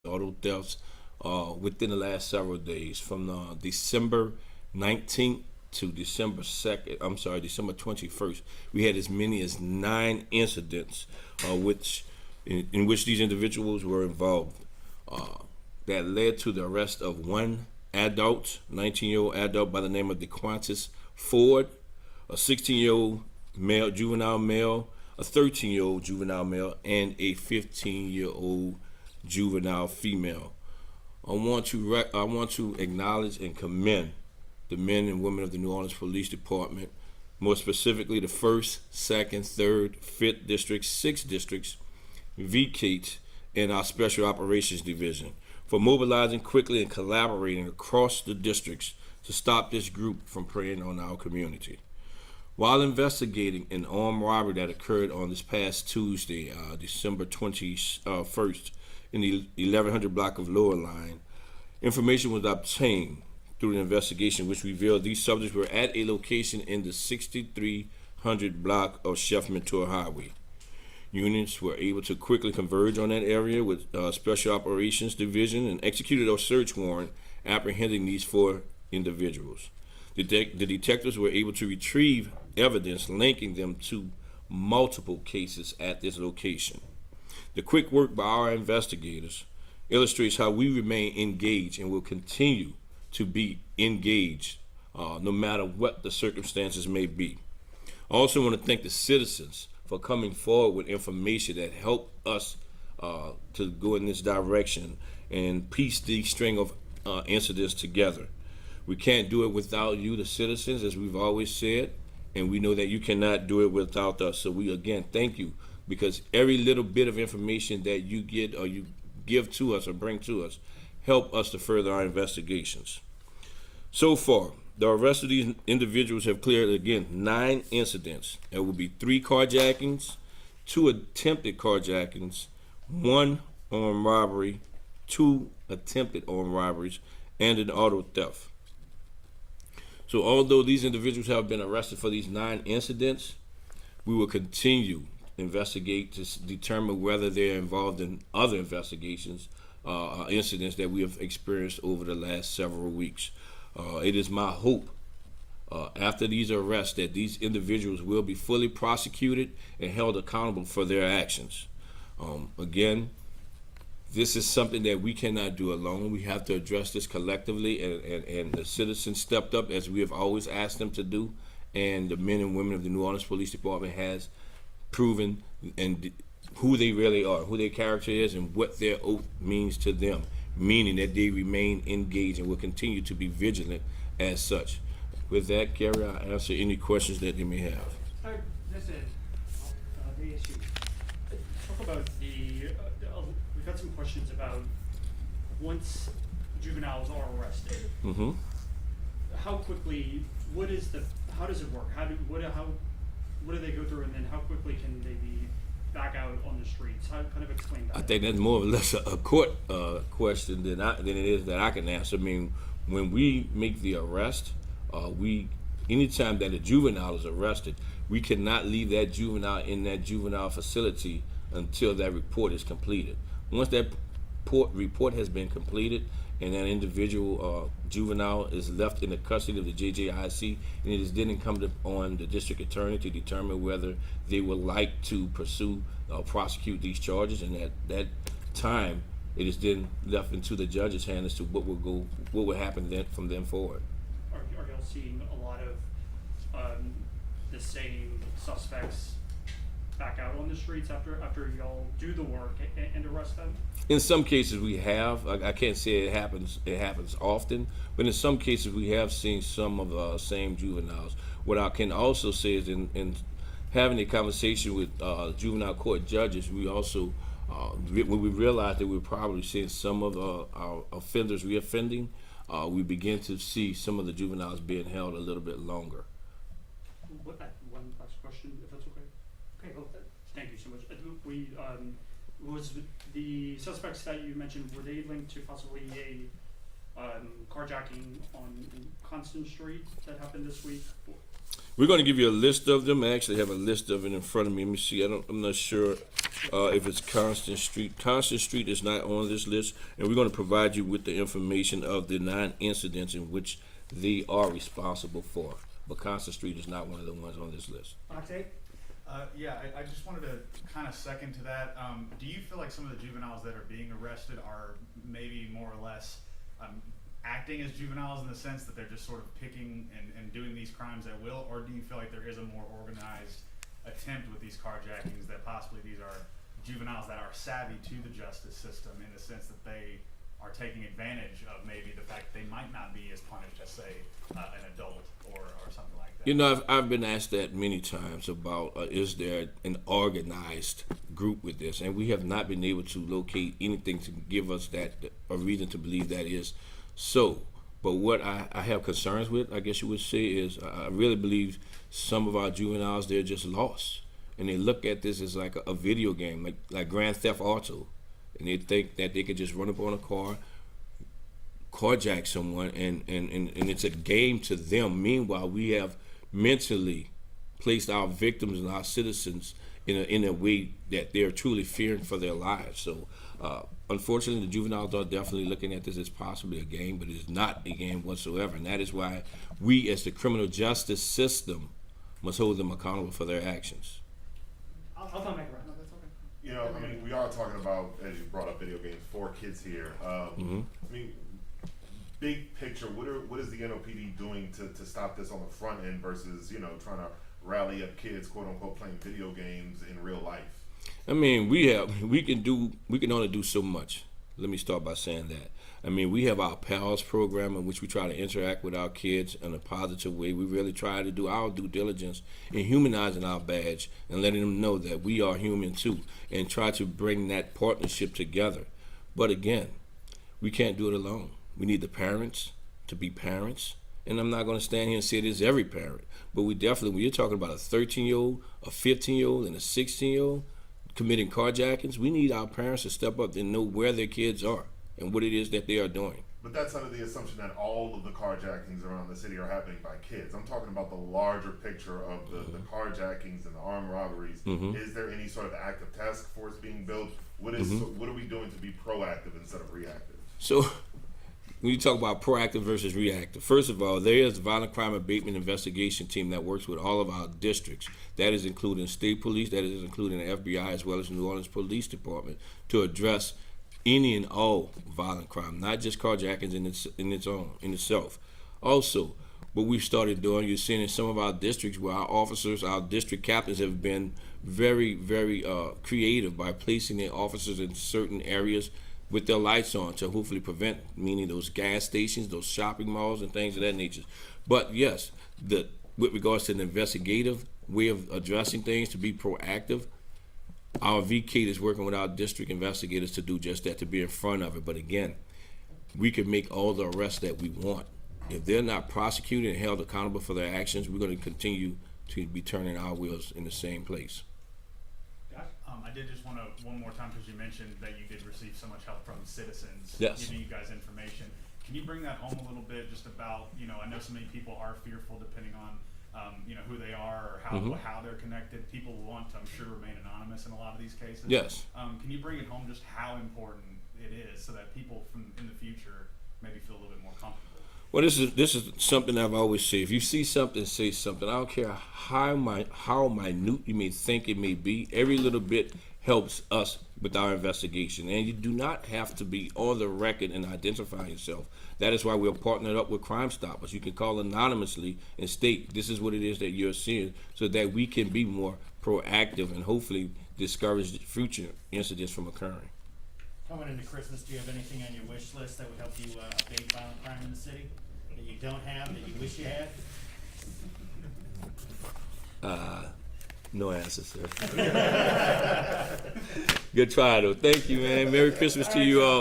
auto thefts within the last several days, from December 19th to December 2nd. I'm sorry, December 21st. We had as many as 9 incidents, in which these individuals were involved. That led to the arrest of one adult, 19-year-old adult by the name of DeQuantis Ford, a 16-year-old male, juvenile male, a 13-year-old juvenile male, and a 15-year-old juvenile female. I want to acknowledge and commend the men and women of the New Orleans Police Department, more specifically the 1st, 2nd, 3rd, 5th Districts, 6th Districts, VCATE, and our Special Operations Division, for mobilizing quickly and collaborating across the districts to stop this group from preying on our community. While investigating an armed robbery that occurred on this past Tuesday, December 21st, in the 1100 block of Lower Line, information was obtained through an investigation which revealed these subjects were at a location in the 6300 block of Chef Mentor Highway. Units were able to quickly converge on that area with Special Operations Division and executed a search warrant apprehending these 4 individuals. The detectives were able to retrieve evidence linking them to multiple cases at this location. The quick work by our investigators illustrates how we remain engaged and will continue to be engaged no matter what the circumstances may be. I also want to thank the citizens for coming forward with information that helped us to go in this direction and piece the string of incidents together. We can't do it without you, the citizens, as we've always said, and we know that you cannot do it without us. So we again thank you, because every little bit of information that you get or you give to us or bring to us help us to further our investigations. So far, the arrest of these individuals have cleared, again, 9 incidents. There will be 3 carjackings, 2 attempted carjackings, 1 armed robbery, 2 attempted armed robberies, and an auto theft. So although these individuals have been arrested for these 9 incidents, we will continue to investigate to determine whether they're involved in other investigations, incidents that we have experienced over the last several weeks. It is my hope after these arrests that these individuals will be fully prosecuted and held accountable for their actions. Again, this is something that we cannot do alone. We have to address this collectively, and the citizens stepped up as we have always asked them to do, and the men and women of the New Orleans Police Department has proven and who they really are, who their character is, and what their oath means to them, meaning that they remain engaged and will continue to be vigilant as such. With that, Gary, I'll answer any questions that they may have. This is the issue. Talk about we've got some questions about once juveniles are arrested, how quickly, how does it work? What do they go through, and then how quickly can they be back out on the streets? How kind of explain that? I think that's more or less a court question than it is that I can answer. I mean, when we make the arrest, anytime that a juvenile is arrested, we cannot leave that juvenile in that juvenile facility until that report is completed. Once that report has been completed and that individual juvenile is left in the custody of the JJIC, and it is then incumbent on the district attorney to determine whether they would like to pursue or prosecute these charges, and at that time it is then left into the judge's hand as to what will happen then from then forward. Are y'all seeing a lot of the same suspects back out on the streets after y'all do the work and arrest them? In some cases we have. I can't say it happens often, but in some cases we have seen some of the same juveniles. What I can also say is in having a conversation with juvenile court judges, we also when we realized that we're probably seeing some of our offenders reoffending, we begin to see some of the juveniles being held a little bit longer. One last question, if that's okay. Okay, well, thank you so much. Was the suspects that you mentioned, were they linked to possibly a carjacking on Constant Street that happened this week? We're going to give you a list of them. I actually have a list of it in front of me. Let me see. I'm not sure if it's Constant Street. Constant Street is not on this list, and we're going to provide you with the information of the 9 incidents in which they are responsible for. But Constant Street is not one of the ones on this list. Foxay? Yeah, I just wanted to kind of second to that. Do you feel like some of the juveniles that are being arrested are maybe more or less acting as juveniles in the sense that they're just sort of picking and doing these crimes at will, or do you feel like there is a more organized attempt with these carjackings that possibly these are juveniles that are savvy to the justice system in the sense that they are taking advantage of maybe the fact that they might not be as punished as, say, an adult or something like that? You know, I've been asked that many times about is there an organized group with this, and we have not been able to locate anything to give us that a reason to believe that is so. But what I have concerns with, I guess you would say, is I really believe some of our juveniles, they're just lost, and they look at this as like a video game, like Grand Theft Auto, and they think that they could just run up on a car, carjack someone, and it's a game to them. Meanwhile, we have mentally placed our victims and our citizens in a way that they're truly fearing for their lives. So unfortunately, the juveniles are definitely looking at this as possibly a game, but it is not a game whatsoever. And that is why we, as the criminal justice system, must hold them accountable for their actions. I'll come back around. No, that's okay. You know, I mean, we are talking about, as you brought up video games, 4 kids here. I mean, big picture, what is the NOPD doing to stop this on the front end versus, you know, trying to rally up kids, quote unquote, playing video games in real life? I mean, we can only do so much. Let me start by saying that. I mean, we have our PALS program in which we try to interact with our kids in a positive way. We really try to do our due diligence in humanizing our badge and letting them know that we are human too, and try to bring that partnership together. But again, we can't do it alone. We need the parents to be parents. And I'm not going to stand here and say it is every parent, but we definitely, when you're talking about a 13-year-old, a 15-year-old, and a 16-year-old committing carjackings, we need our parents to step up and know where their kids are and what it is that they are doing. But that's under the assumption that all of the carjackings around the city are happening by kids. I'm talking about the larger picture of the carjackings and the armed robberies. Is there any sort of active task force being built? What are we doing to be proactive instead of reactive? So when you talk about proactive versus reactive, first of all, there is a violent crime abatement investigation team that works with all of our districts. That is including state police, that is including the FBI, as well as the New Orleans Police Department, to address any and all violent crime, not just carjackings in itself. Also, what we've started doing, you're seeing in some of our districts where our officers, our district captains have been very, very creative by placing their officers in certain areas with their lights on to hopefully prevent, meaning those gas stations, those shopping malls, and things of that nature. But yes, with regards to an investigative way of addressing things, to be proactive, our VCAT is working with our district investigators to do just that, to be in front of it. But again, we can make all the arrests that we want. If they're not prosecuted and held accountable for their actions, we're going to continue to be turning our wheels in the same place. I did just want to, one more time, because you mentioned that you did receive so much help from citizens Yes. giving you guys information. Can you bring that home a little bit, just about, you know, I know so many people are fearful depending on, you know, who they are or how they're connected. People want to, I'm sure, remain anonymous in a lot of these cases. Yes. Can you bring it home just how important it is so that people in the future maybe feel a little bit more comfortable? Well, this is something I've always said. If you see something, say something. I don't care how minute you may think it may be. Every little bit helps us with our investigation. And you do not have to be on the record and identify yourself. That is why we're partnered up with Crime Stoppers. You can call anonymously and state this is what it is that you're seeing, so that we can be more proactive and hopefully discourage future incidents from occurring. Coming into Christmas, do you have anything on your wish list that would help you abate violent crime in the city that you don't have, that you wish you had? No answer, sir. Good try, though. Thank you, man. Merry Christmas to you all.